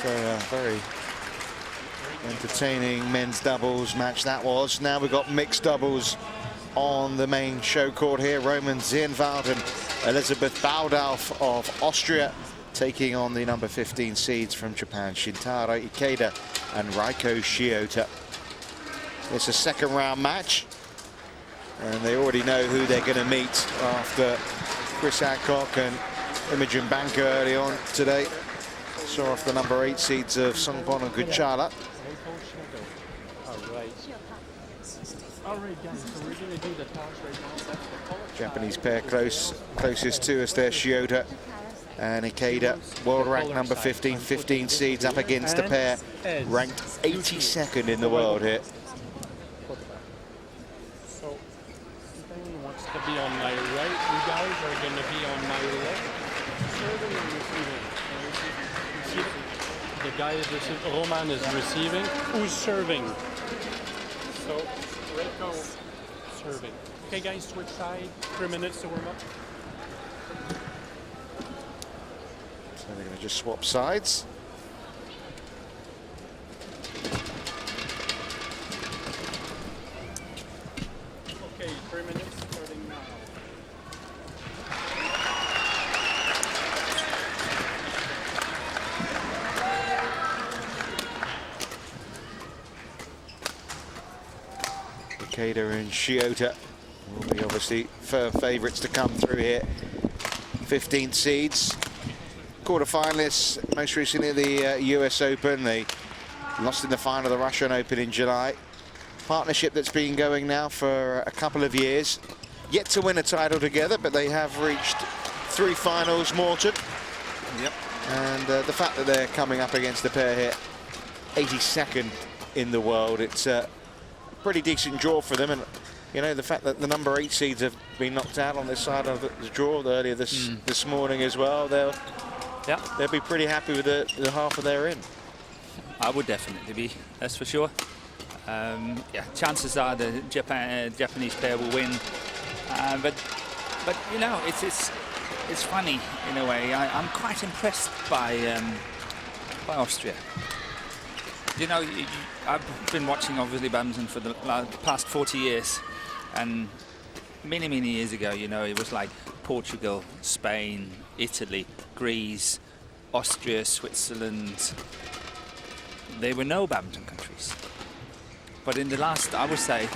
So very entertaining men's doubles match that was. Now we've got mixed doubles on the main show court here. R.Zirnwald and Elisabeth E.Baldauf of Austria taking on the number 15 seeds from Japan, Shintaro, Ikeda and Reiko Shiota. It's a second round match, and they already know who they're going to meet after Chris Adcock and Imogen Banker early on today saw off the number 8 seeds of Songpon and Kuchala. Japanese pair closest to us there, Shiota and Ikeda, world rank number 15, 15 seeds up against a pair ranked 82nd in the world here. So, Ben wants to be on my right, you guys are going to be on my left. Serving and receiving. The guy is receiving, Roman is receiving. Who's serving? So, Reiko serving. Okay guys, switch side, 3 minutes to warm up. So they're going to just swap sides. Okay, 3 minutes starting now. Ikeda and Shiota will be obviously favourites to come through here. 15 seeds. Quarter-finalists, most recently the US Open. They lost in the final of the Russian Open in July. Partnership that's been going now for a couple of years. Yet to win a title together, but they have reached 3 finals, Morton. Yep. And the fact that they're coming up against a pair here, 82nd in the world, it's a pretty decent draw for them. And you know, the fact that the number 8 seeds have been knocked out on this side of the draw earlier this morning as well, they'll be pretty happy with the half of their in. I would definitely be, that's for sure. Yeah, chances are the Japanese pair will win, but you know, it's funny in a way. I'm quite impressed by Austria. You know, I've been watching obviously badminton for the past 40 years, and many years ago, you know, it was like Portugal, Spain, Italy, Greece, Austria, Switzerland. They were no badminton countries. But in the last, I would say,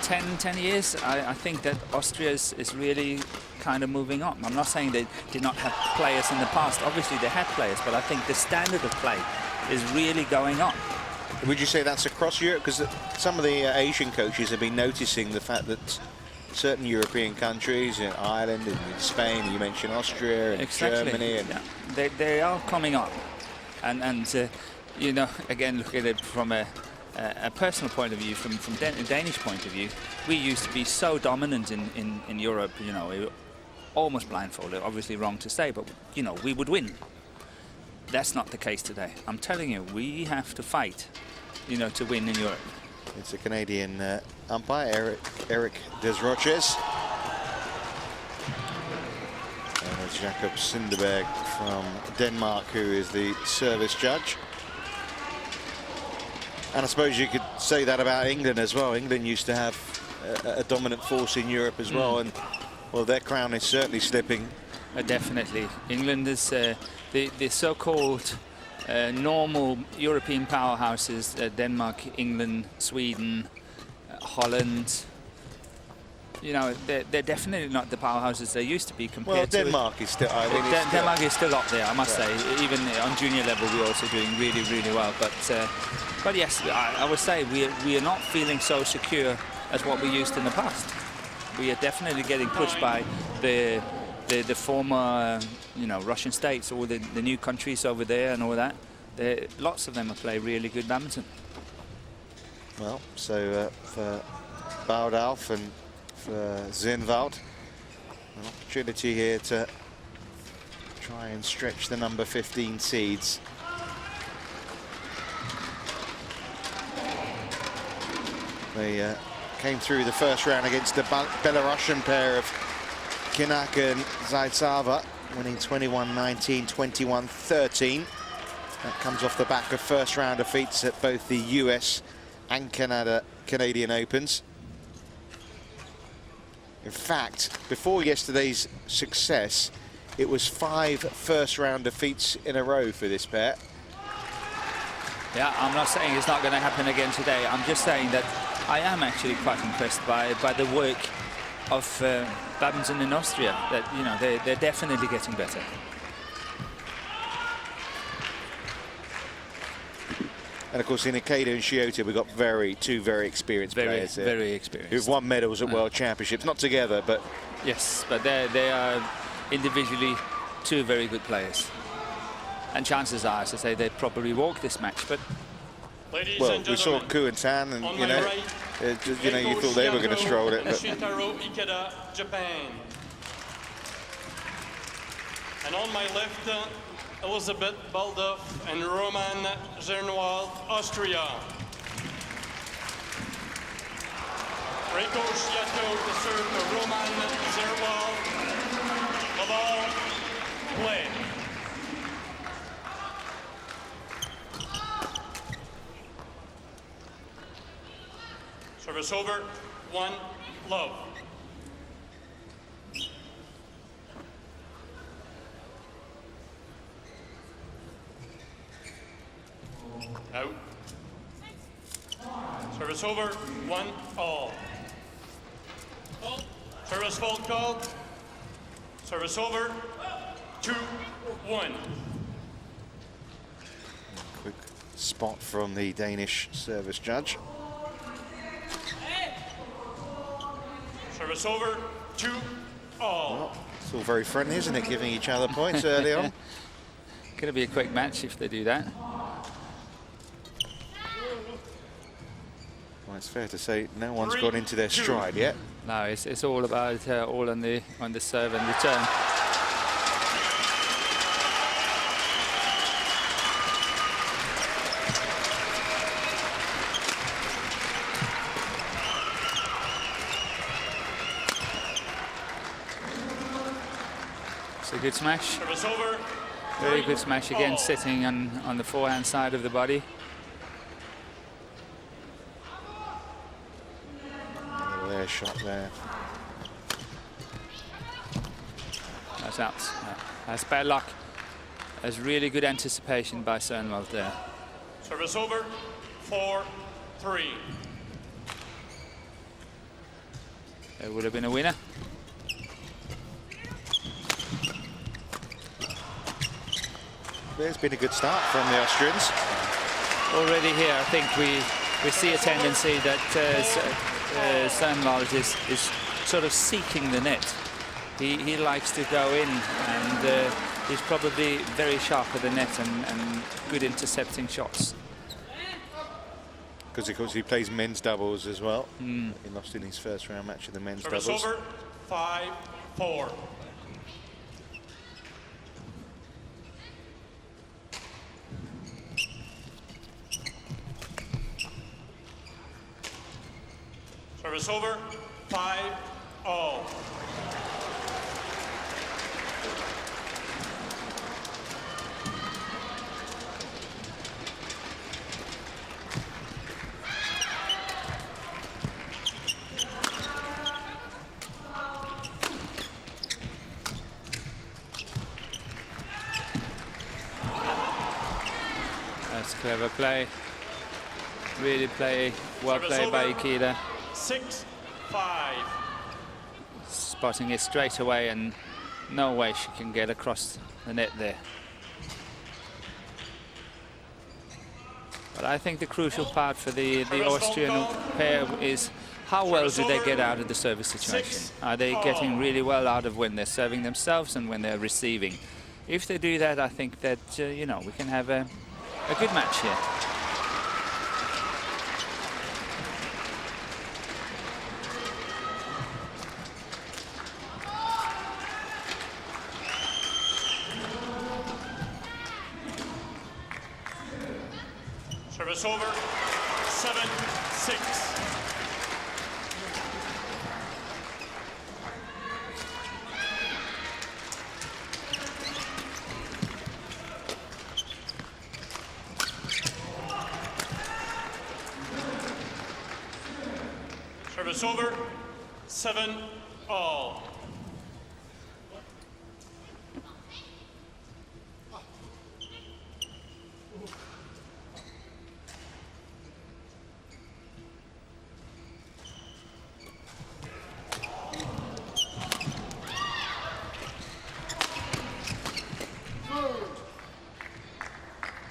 10 years, I think that Austria is really kind of moving on. I'm not saying they did not have players in the past. Obviously, they had players, but I think the standard of play is really going on. Would you say that's across Europe? Because some of the Asian coaches have been noticing the fact that certain European countries, in Ireland and in Spain, you mentioned Austria and Germany. And yeah. They are coming up. And you know, again, look at it from a personal point of view, from a Danish point of view, we used to be so dominant in Europe, you know, we were almost blindfolded, obviously wrong to say, but, you know, we would win. That's not the case today. I'm telling you, we have to fight, you know, to win in Europe. It's a Canadian umpire, Eric Desroches. And it's Jakob Sinderberg from Denmark, who is the service judge. And I suppose you could say that about England as well. England used to have a dominant force in Europe as well, and well, their crown is certainly slipping. Definitely. England is the so-called normal European powerhouses, Denmark, England, Sweden, Holland. You know, they're definitely not the powerhouses they used to be compared to. Well, Denmark is still. I mean, Denmark is still up there, I must say. Even on junior level, we're also doing really well. But yes, I would say we are not feeling so secure as what we used in the past. We are definitely getting pushed by the former, you know, Russian states, all the new countries over there and all that. Lots of them play really good badminton. Well, so for Baldauf and for Zirnwald, an opportunity here to try and stretch the number 15 seeds. They came through the first round against the Belarusian pair of Kinak and Zaitseva, winning 21-19, 21-13. That comes off the back of first round defeats at both the US and Canadian Opens. In fact, before yesterday's success, it was 5 first round defeats in a row for this pair. Yeah, I'm not saying it's not going to happen again today. I'm just saying that I am actually quite impressed by the work of badminton in Austria. That, you know, they're definitely getting better. And of course, in Ikeda and Shiota, we've got two very experienced players here, very experienced, who've won medals at World Championships, not together, but yes, but they are individually 2 very good players. And chances are, as I say, they'd probably walk this match. But well, we saw Ku and Tan, and you know, you thought they were going to stroll it. But Shintaro, Ikeda, Japan. And on my left, Elisabeth, E.Baldauf, and R.Zirnwald, Austria. Reiko, Shintaro to serve to R.Zirnwald. The ball, play. Service over, 1, love. Out. Service over, 1, all. Service fault called. Service over, 2, 1. quick spot from the Danish service judge. Service over, 2, all. Well, it's all very friendly, isn't it, giving each other points early on? Going to be a quick match if they do that. Well, it's fair to say no one's got into their stride yet. No, it's all about all on the serve and return. It's a good smash. Service over. Very good smash again, sitting on the forehand side of the body. Their shot there. That's out. That's bad luck. That's really good anticipation by R.Zirnwald there. Service over, 4, 3. It would have been a winner. There's been a good start from the Austrians. Already here, I think we see a tendency that R.Zirnwald is sort of seeking the net. He likes to go in, and he's probably very sharp at the net and good intercepting shots. Because of course he plays men's doubles as well. He lost in his first round match of the men's Service doubles. over, 5, 4. Service over, 5, all. That's clever play. Really well played by Ikeda. 6, 5. Spotting it straight away, and no way she can get across the net there. But I think the crucial part for the Austrian pair is how well do they get out of the service situation? Are they getting really well out of when they're serving themselves and when they're receiving? If they do that, I think that you know, we can have a good match here. Service over, 7, 6. Service over, 7-all.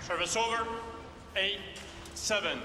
Service over, 8-7.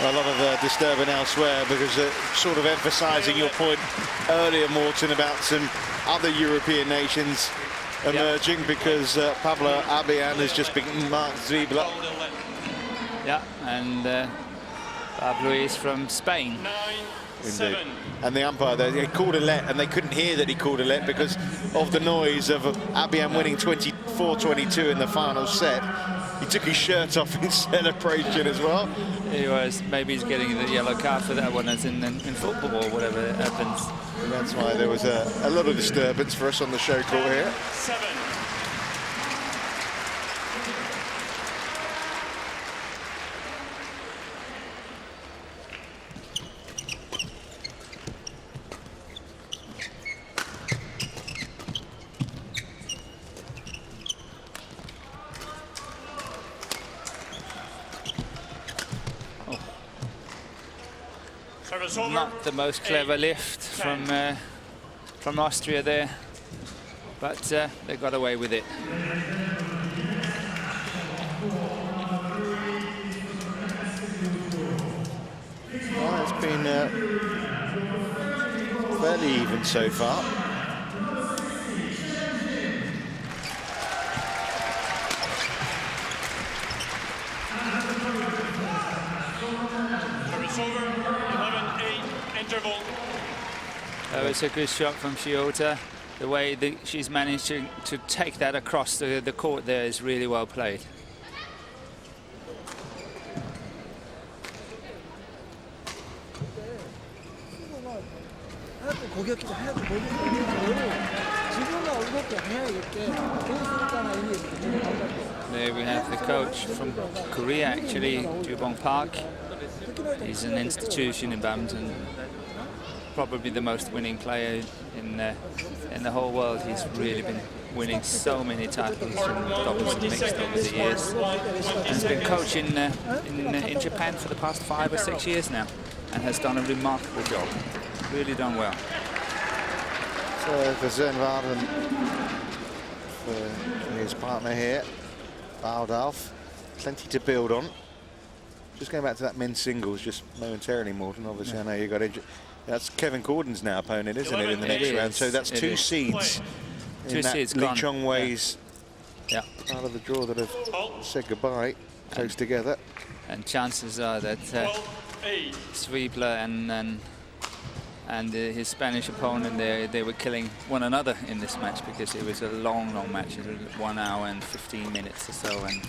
A lot of disturbing elsewhere, because sort of emphasising your point earlier, Morten, about some other European nations emerging, because Pablo Abian has just beaten Mark Ziebler. Yeah, and Pablo is from Spain. 9-7. And the umpire there, he called a let, and they couldn't hear that he called a let because of the noise of Abian winning 24-22 in the final set. He took his shirt off in celebration as well. He was. Maybe he's getting the yellow card for that one, as in football or whatever happens. And that's why there was a lot of disturbance for us on the show court here. 7. Not the most clever lift from Austria there, but they got away with it. Well, it's been fairly even so far. Service over, 11-8, interval. That was a good shot from Shiota. The way that she's managed to take that across the court there is really well played. There we have the coach from Korea, actually, Jubong Park. He's an institution in badminton, probably the most winning player in the whole world. He's really been winning so many titles from doubles and mixed over the years. And has been coaching in Japan for the past 5 or 6 years now, and has done a remarkable job. Really done well. So for R.Zirnwald and for his partner here, E.Baldauf, plenty to build on. Just going back to that men's singles just momentarily, Morten. Obviously, I know you got injured. That's Kevin Gordon's now opponent, isn't it, in the next round? So that's two seeds. Two seeds Lee gone. Chong Wei's part of the draw that have said goodbye, close together. And chances are that Ziebler and his Spanish opponent, they were killing one another in this match, because it was a long match. It was 1 hour and 15 minutes or so, and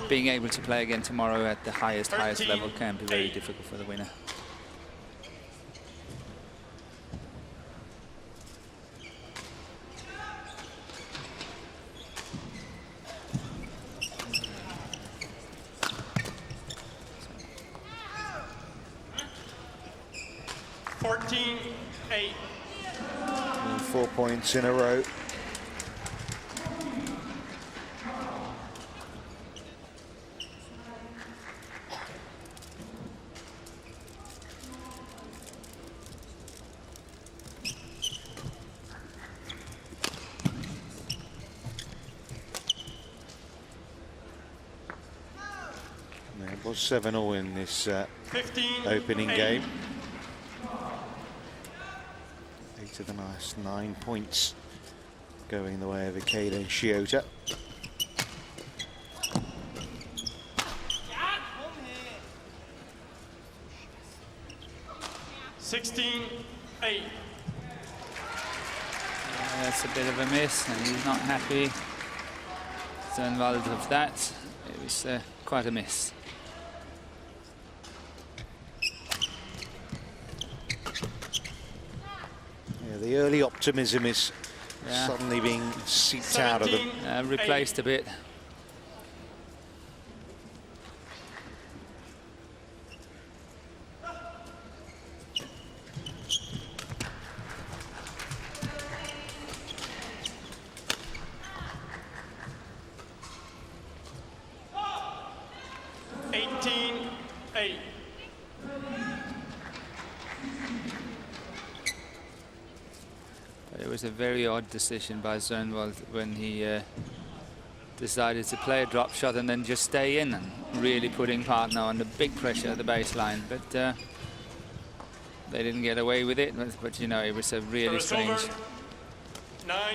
being able to play again tomorrow at the highest level can be very difficult for the winner. $14-8. 4 points in a row. It was 7-all in this opening game. 8 of the last 9 points going the way of Ikeda and Shiota. 16-8. That's a bit of a miss, and he's not happy, R.Zirnwald, of that. It was quite a miss. Yeah, the early optimism is suddenly being seeped out of them. Replaced a bit. It was a very odd decision by R.Zirnwald when he decided to play a drop shot and then just stay in, and really putting partner under big pressure at the baseline. But they didn't get away with it. But you know, it was a really strange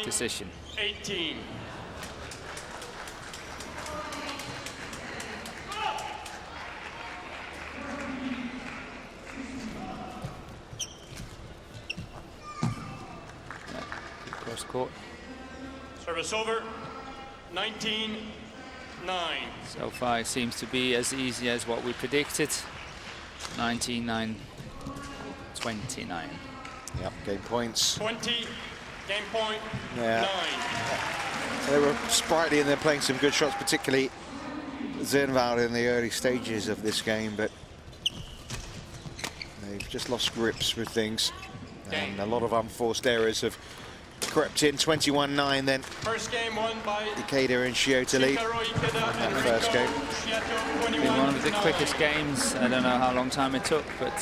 decision. 9-18. Court. Service over, 19-9. So far it seems to be as easy as what we predicted. 19-9, 29. Yep, game points. 20, game point, 9. They were sprightly and they're playing some good shots, particularly R.Zirnwald in the early stages of this game, but they've just lost grips with things. And a lot of unforced errors have crept in. 21-9 then. First game won by Ikeda and Shiota lead Shintaro, in that first game. Been one of the quickest games. I don't know how long time it took, but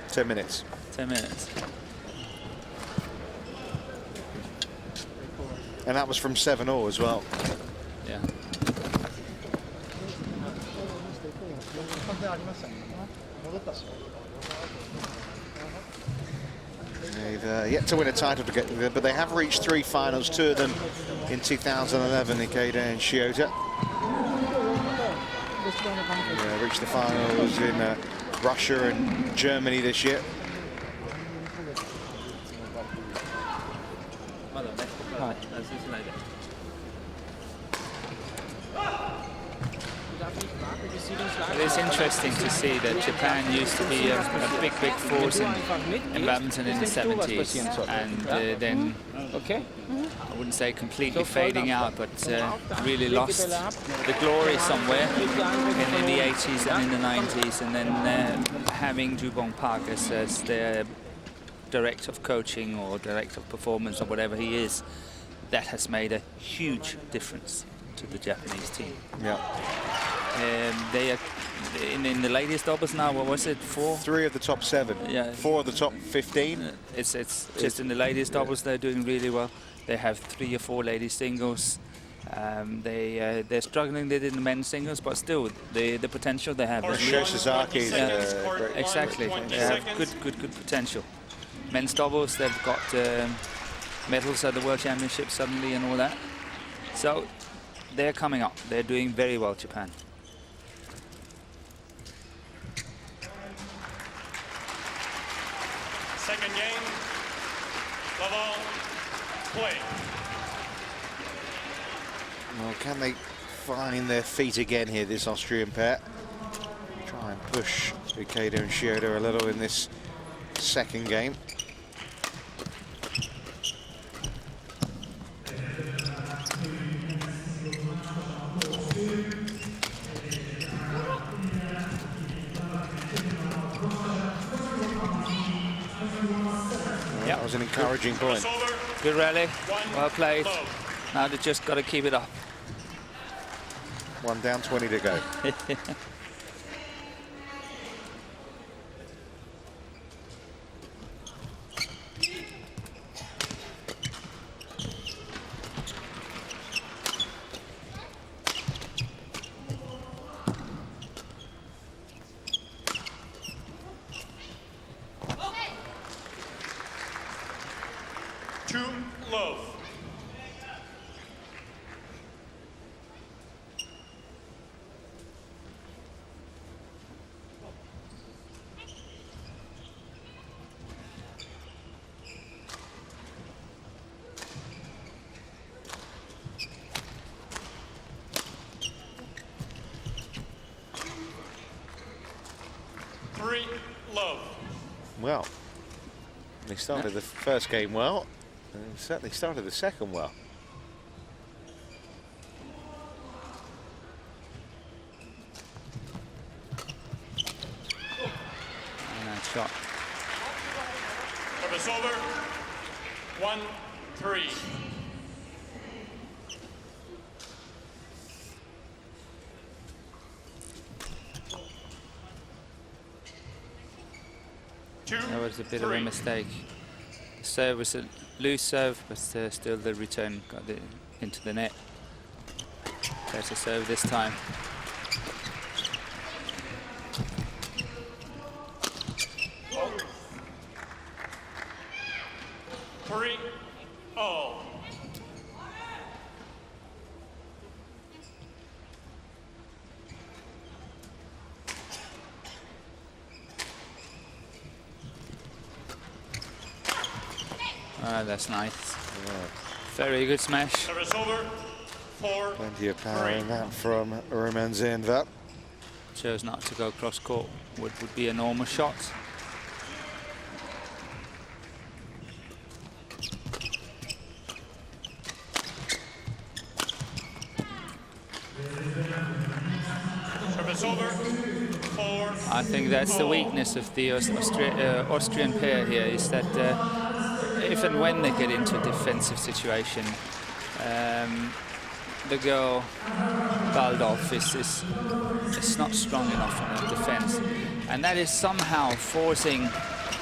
10 minutes. 10 minutes. And that was from 7-all as well. Yeah. They've yet to win a title together, but they have reached 3 finals, 2 of them in 2011, Ikeda and Shiota. Reached the finals in Russia and Germany this year. It is interesting to see that Japan used to be a big force in badminton in the 70s, and then I wouldn't say completely fading out, but really lost the glory somewhere in the 80s and in the 90s, and then having Jubong Park as their director of coaching or director of performance or whatever he is, that has made a huge difference to the Japanese team. Yeah. They are in the ladies doubles now. What was it? 4? 3 of the top 7. Yeah. 4 of the top 15. It's just in the ladies doubles they're doing really well. They have 3 or 4 ladies singles. They're struggling. They did in the men's singles, but still the potential they have. Sasaki. Exactly. They have good potential. Men's doubles, they've got medals at the World Championships suddenly and all that. So they're coming up. They're doing very well, Japan. Second game, level, play. Well, can they find their feet again here, this Austrian pair? Try and push Ikeda and Shiota a little in this second game. That was an encouraging point. Good rally, well played. Now they just got to keep it up. 1 down, 20 to go. well. They started the first game well, and certainly started the second well. And that shot. Service over. 1-3. That was a bit of a mistake. The serve was a loose serve, but still the return got into the net. Better serve this time. Three. Oh. Ah, that's nice. Yeah. Very good smash. Service over. 4-3. Plenty of power in that from Roman Zirnwald. Chose not to go cross court. Would be a normal shot. Service over. 4. I think that's the weakness of the Austrian pair here, is that if and when they get into a defensive situation, the girl E.Baldauf is not strong enough in the defense, and that is somehow forcing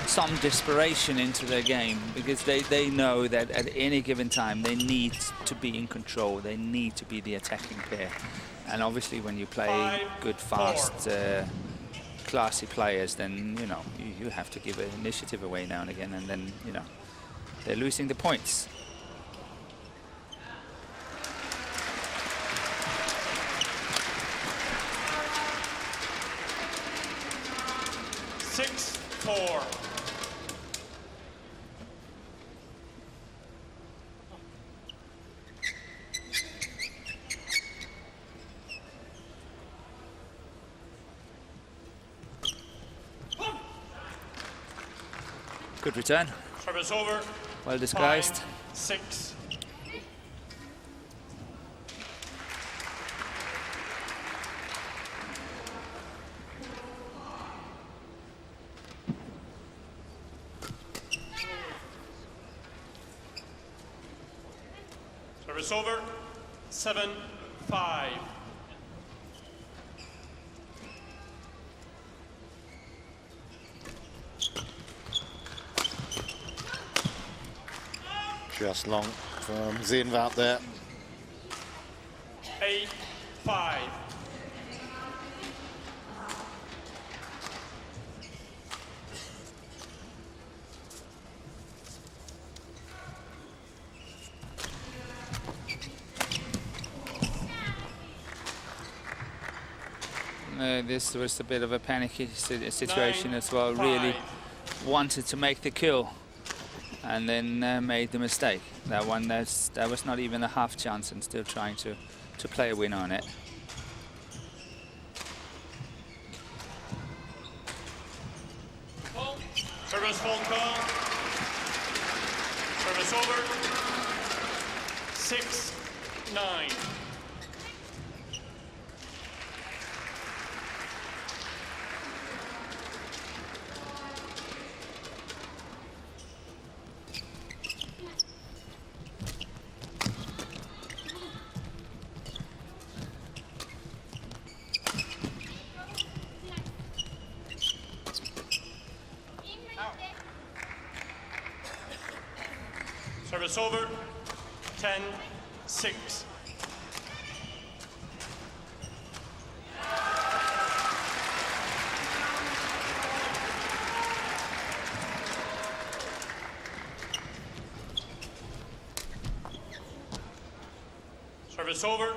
some desperation into their game, because they know that at any given time they need to be in control, they need to be the attacking pair. And obviously when you play good, fast, classy players, then you have to give an initiative away now and again, and then they're losing the points. Good return. Service over. Well disguised. 5-6. Service over. 7-5. Just long from Zirnwald there. 8-5. This was a bit of a panicky situation as well. Really wanted to make the kill, and then made the mistake. That was not even a half chance, and still trying to play a win on it. Service hold call. Service over. 6-9. Service over. 10-6. Service over.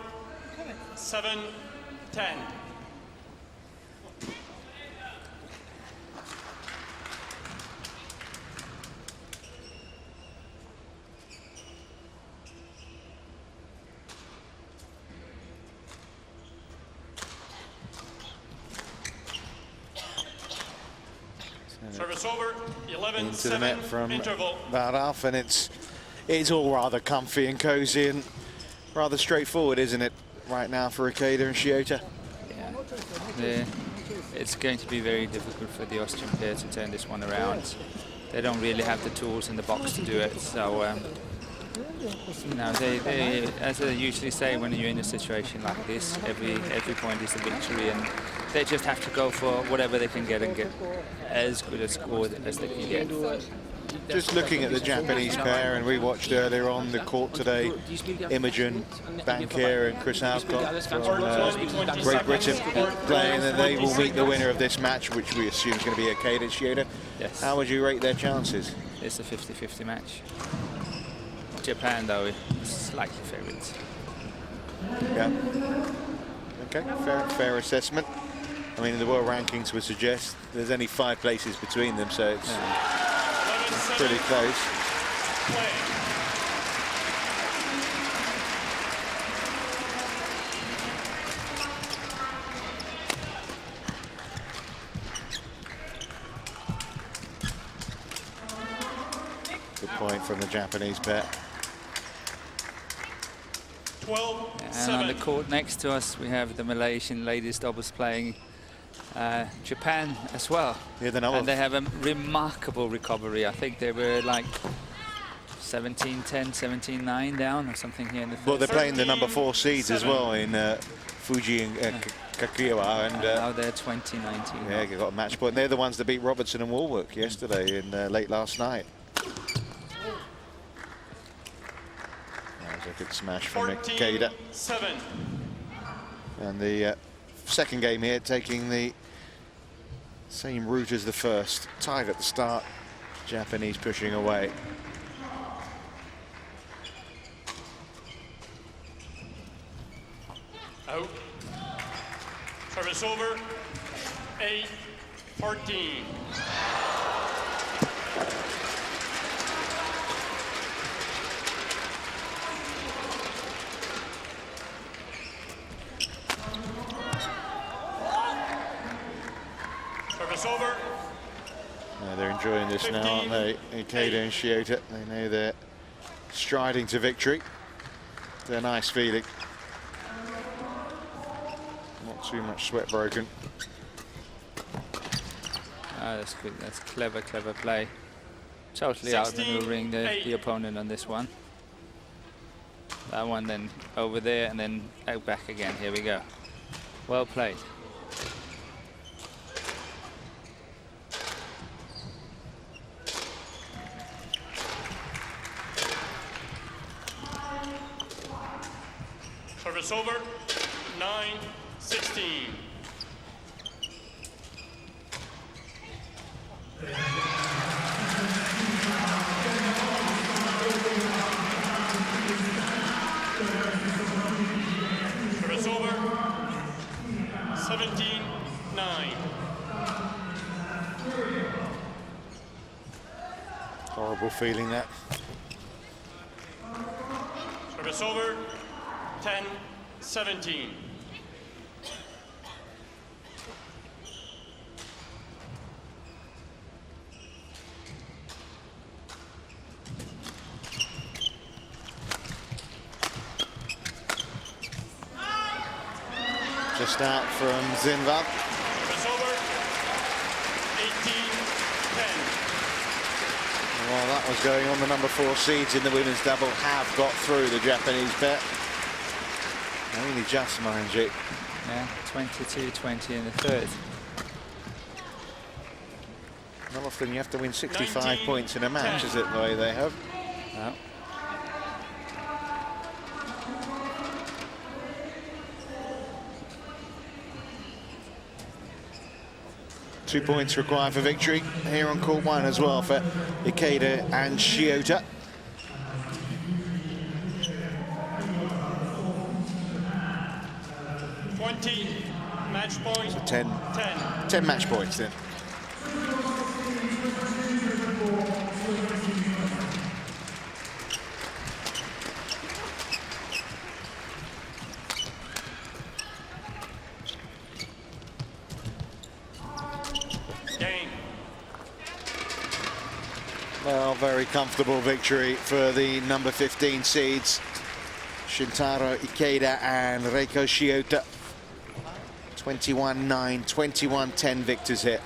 7-10. Service Service over, 11, into the net from interval. Baldauf, and it's all rather comfy and cozy and rather straightforward, isn't it, right now for Ikeda and Shiota? Yeah. It's going to be very difficult for the Austrian pair to turn this one around. They don't really have the tools in the box to do it, so you know, they, as I usually say, when you're in a situation like this, every point is a victory, and they just have to go for whatever they can get and get as good a score as they can get. Just looking at the Japanese pair, and we watched earlier on the court today, Imogen Bankier and Chris Alcott from Great Britain playing, and they will meet the winner of this match, which we assume is going to be Ikeda Shiota. Yes. How would you rate their chances? It's a 50-50 match. Japan, though, is slightly favourites. Yeah. Okay, fair assessment. I mean, the world rankings would suggest there's only 5 places between them, so it's pretty close. Good point from the Japanese pair. 12, and on the court next to us, we have the Malaysian ladies doubles playing Japan as well. Yeah, and they have a remarkable recovery. I think they were like 17-10, 17-9 down or something here in the first. Well, they're playing the number 4 seeds as well in Fuji and Kakiwa, and now they're 20-19. Yeah, they got a match point. They're the ones that beat Robertson and Warwick yesterday in late last night. That was a good smash from Ikeda. And the second game here taking the same route as the first. Tied at the start. Japanese pushing away. Out. Service over. 8-14. Service over. They're enjoying this now, aren't they? Ikeda and Shiota. They know they're striding to victory. They're nice feeling. Not too much sweat broken. That's good. That's clever play. Totally outmaneuvering the opponent on this one. That one then over there and then out back again. Here we go. Well played. Service over. 9-16. Service over. 17-9. Horrible feeling that. Service over. 10-17. Just out from R.Zirnwald. Service over. 18-10. While that was going on, the number 4 seeds in the women's double have got through the Japanese pair. Only just, mind you. Yeah, 22-20 in the third. Not often you have to win 65 points in a match, is it, the way they have? No. Two points required for victory here on court 1 as well for Ikeda and Shiota. Match point. So 10 match points then. Game. very comfortable victory for the number 15 seeds. Shintaro, Ikeda and Reiko Shiota. 21-9, 21-10 victors here.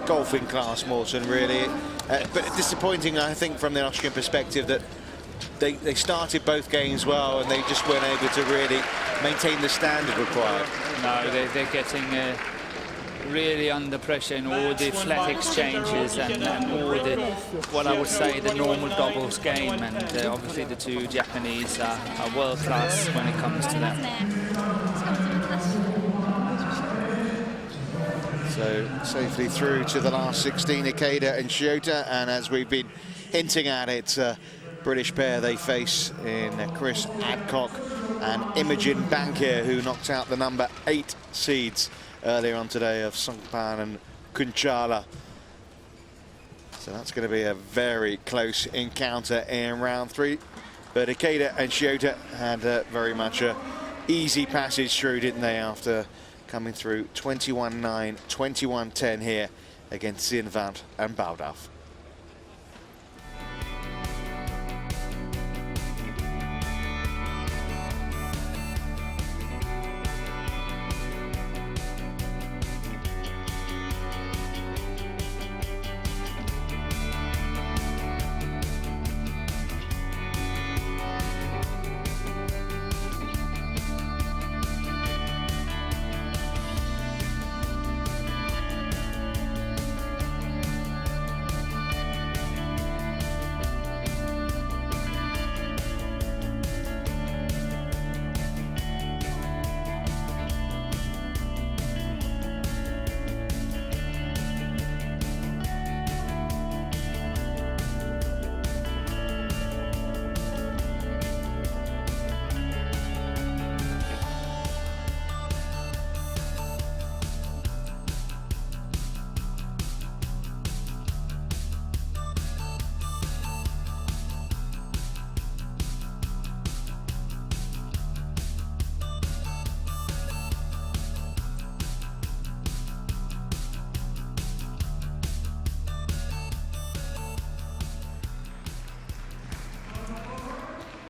Golfing class, Morton, really. But disappointing, I think, from the Austrian perspective that they started both games well and they just weren't able to really maintain the standard required. No, they're getting really under pressure in all the flat exchanges and all the, what I would say, the normal doubles game. And obviously the two Japanese are world class when it comes to that. So safely through to the last 16, Ikeda and Shiota, and as we've been hinting at, it's a British pair they face in Chris Adcock and Imogen Bankir, who knocked out the number 8 seeds earlier on today of Songpan and Kunchala. So that's going to be a very close encounter in round 3. But Ikeda and Shiota had very much a easy passage through, didn't they, after coming through 21-9, 21-10 here against R.Zirnwald and E.Baldauf.